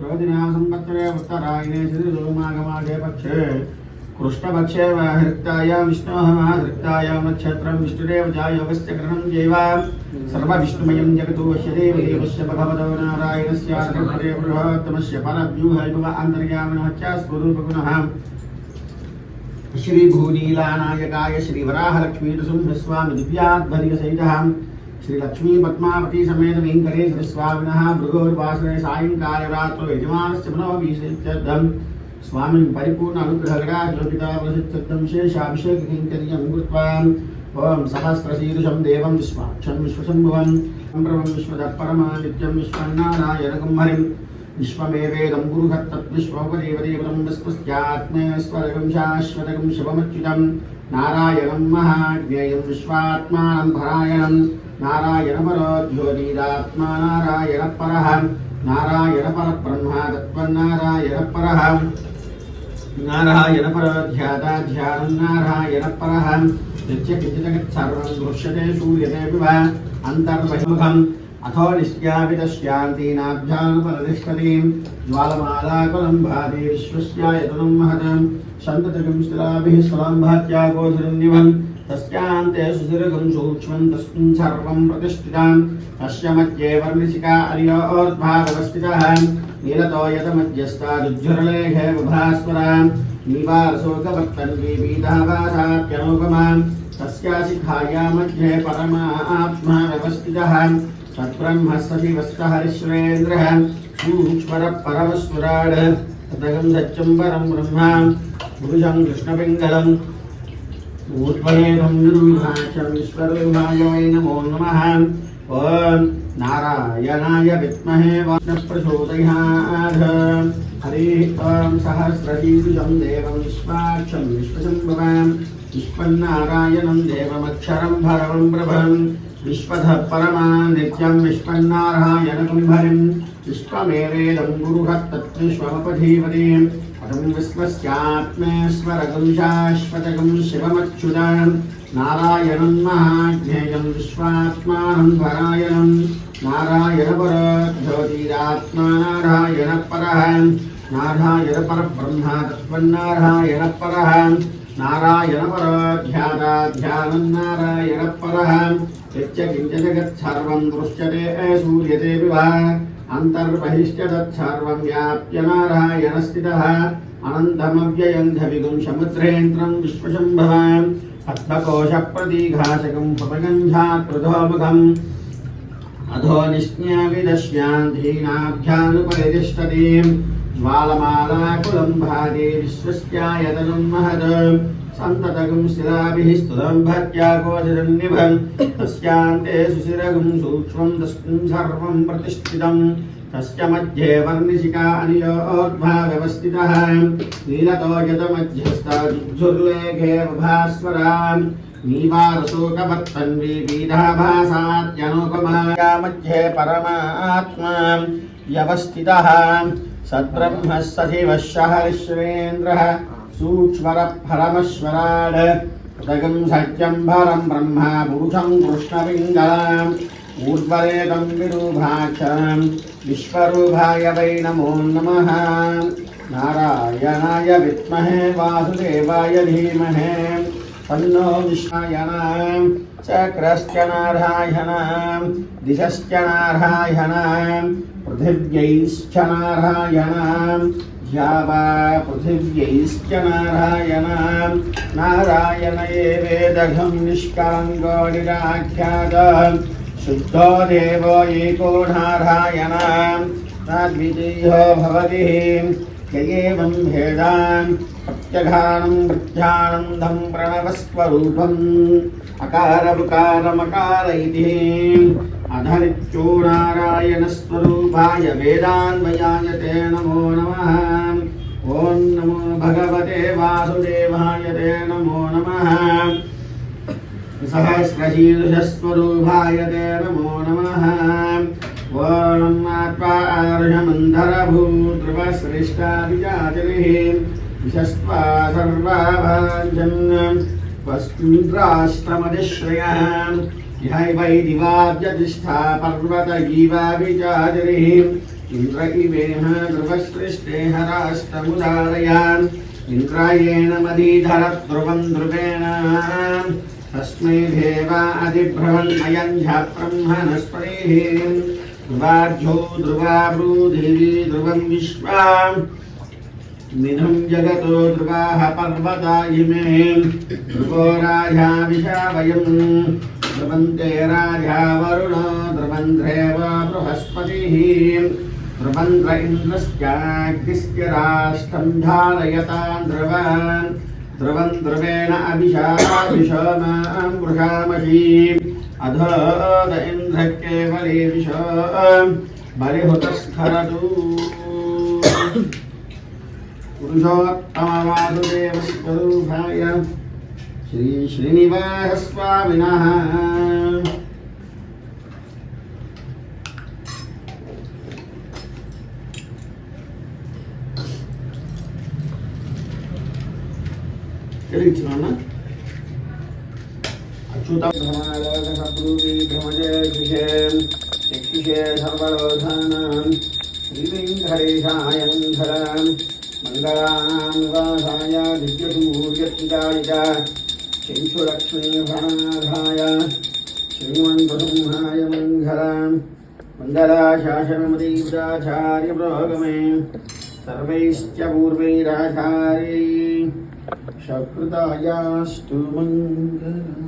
ज्येष्ठोदिना संवत्सरे उत्तरायणे श्रीधूमागमाघे पक्षे कृष्णपक्षे हृत्तायां विष्णोः हृत्तायां नक्षत्रं विष्णुरेव जायोगस्य ग्रहणं जैव सर्वविष्णुमयं जगतो वश्यते वश्य भगवतो नारायणस्य सर्वपरे बृहत्तमस्य परव्यूहैव अन्तर्यामिनः च स्वरूपगुणः श्री भूनीलानायकाय श्री वराहलक्ष्मी नृसिंहस्वामी दिव्याध्वर्यसहितः श्री लक्ष्मी पद्मावती समेत वेंकटेश्वर स्वामिनः भृगोर्वासरे सायंकाले रात्रौ यजमानस्य मनोभिषेच्यर्थं स्वामिन् परिपूर्ण अनुग्रहगणायोगिता प्रसिद्धं शेषाभिषेक किंकर्यं कृत्वा ओम सहस्रशीर्षं देवं विश्वाक्षं विश्वशम्भुवं ब्रह्मं विश्वदपरमां नित्यं विश्वनारायणं हरिं विश्वमेवेदं गुरुहत्तद्विश्वोपदेवदेवं विस्पस्यात्मेश्वरं शाश्वतं शिवमच्युतं नारायणं महाज्ञेयं विश्वात्मानं परायणं नारायणपरो ज्योतिरात्मा नारायणपरः नारायणपरब्रह्मा तत्त्वन्नारायणपरः नारायणपरध्याताध्यानं नारायणपरः नित्यकिञ्चिदगत्सर्वं दृश्यते सूर्यते विव अन्तर्बहिर्मुखम् अथो निश्यापितश्यान्तीनाभ्यानुपरतिष्ठतीं ज्वालमालाकुलम्भाति विश्वस्यायतनं महतं सन्ततिकं शिलाभिः स्वलम्भात्यागोधरन्निवन् तस्यान्ते सुदीर्घं सूक्ष्मं तस्मिन् सर्वं प्रतिष्ठितं तस्य मध्ये वर्णिशिखा अर्योर्ध्वावस्थितः नीलतो यतमध्यस्तादुज्ज्वललेखे विभास्वरां नीवारशोकवर्तन्वी पीताभासाप्यनुपमां तस्या शिखाया मध्ये परमात्मा व्यवस्थितः तद्ब्रह्म सशिवस्य हरिश्रेन्द्रः सूक्ष्मरः परमस्वराड् तदगं सत्यं परं ब्रह्म पुरुषं कृष्णपिङ्गलम् ऊर्ध्वरेदं विरूपाक्षं विश्वरूपाय वै नमो नमः ॐ नारायणाय विद्महे वाष्णप्रचोदयात् हरिः ॐ सहस्रशीर्षं देवं विश्वाक्षं विश्वशम्भुवं विश्वन्नारायणं देवमक्षरं भरवं प्रभं विश्वतः परमा नित्यं विश्वन्नारायणं हरिं विश्वमेवेदं गुरुहत्तत्विश्वमपधीपतिं पदं विश्वस्यात्मेश्वरगं शाश्वतगं शिवमच्युतं नारायणं महाज्ञेयं विश्वात्मानं परायणं नारायणपरो ज्योतिरात्मा नारायणपरः नारायणपरब्रह्मा तत्त्वन्नारायणपरः नारायणपरो ध्याताध्यानं नारायणपरः यच्चकिञ्चजगत्सर्वं दृश्यते सूर्यते विव अन्तर्बहिश्च तत्सर्वं व्याप्य नारायणस्थितः अनन्तमव्ययं धविगुं समुद्रेन्द्रं विश्वशम्भवां पद्मकोशप्रतीघासकं पपगञ्झाकृतोमुखम् अधो निस्न्याविदश्यान्धीनाभ्यानुपरितिष्ठतीं ज्वालमालाकुलम्भाति विश्वस्यायतनं महत् सन्ततगं शिलाभिः स्तुतं भक्त्यागोचरन्निभं तस्यान्ते सुशिरगं सूक्ष्मं तस्मिन् सर्वं प्रतिष्ठितं तस्य मध्ये वर्णिशिखा अनियोर्ध्वा व्यवस्थितः नीलतो यतमध्यस्थादुज्जुर्लेखे भास्वरां नीवारशोकवर्तन्वी पीताभासात्यनुपमाया मध्ये परमात्मा व्यवस्थितः सद्ब्रह्मः सशिवः हरिश्रेन्द्रः सूक्ष्मरः परमश्वराड् तदगं सत्यं परं ब्रह्म पुरुषं कृष्णपिङ्गलाम् ऊर्ध्वरेदं विरूपाक्षं विश्वरूपाय वै नमो नमः नारायणाय विद्महे वासुदेवाय धीमहि तन्नो विष्णुनारायणं चक्रश्च नारायणं दिशश्च नारायणं पृथिव्यैश्च नारायणं ध्यावा पृथिव्यैश्च नारायणं नारायण एवेदघं निष्कलङ्को निराख्यातः शुद्धो देवो एको नारायणं तद्वितीयो भवति य एवं भेदान् प्रत्यघानं वृद्ध्यानन्दं प्रणवस्वरूपम् अकारमुकारमकार इति अधनित्यो नारायणस्वरूपाय वेदान्वयाय ते नमो नमः ॐ नमो भगवते वासुदेवाय ते नमो नमः सहस्रशीर्षस्वरूपाय ते नमो नमः ॐ आत्मा आर्षमन्धरभूद्रवश्रेष्ठादिजातिः विशस्त्वा सर्वाभाजन् वस्त्राश्रमदिश्रयः ह्यैवै दिवाद्यतिष्ठा पर्वतगीवाभिचारिः इंद्र इवेह ध्रुवसृष्टे हराष्टमुदारयान् इंद्रायेण मदीधर ध्रुवं ध्रुवेण तस्मै देवा अधिभ्रवन्मयञ्झ ब्रह्मणस्पतिः ध्रुवार्धो ध्रुवाब्रूदेवी ध्रुवं विश्वा मिथुं जगतो ध्रुवाः पर्वता इमे ध्रुवो राजा विशावयम् ध्रुवन्ते राजा वरुणो ध्रुवन्ध्रेव बृहस्पतिः ध्रुवन्ध्र इन्द्रश्चाग्निश्च राष्ट्रं धारयतां ध्रुवान् ध्रुवं ध्रुवेण अभिषाभिषोमां वृषामहि अधोद इन्द्रः केवले विशो बलिहुतस्खरतु पुरुषोत्तमवासुदेवस्वरूपाय श्री श्रीनिवासस्वामिनः अच्युतं भ्रमणलोकसपूरी भ्रमजयशिषे यक्षिषे सर्वलोकानां श्रीवेङ्कटेशायङ्करां मङ्गलानिवासाय दिव्यसूर्यपिताय च चक्षुलक्ष्मीभ्रमणाधाय श्रीमन्त्रसिंहाय मङ्गलां मङ्गलाशासनमतीव्राचार्यप्रोगमे सर्वैश्च पूर्वैराचार्यै सकृतायास्तु मङ्गलम्।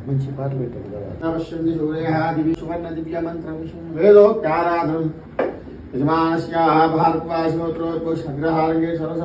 మంచి పాటలు పెట్టారు కదా నమస్యంది సూర్యః దివి సువర్ణ దివ్య మంత్రం వేదోక్తారాధనం యజమానస్యాః భారద్వాజోత్రోద్భవ సంగ్రహారంగే సరస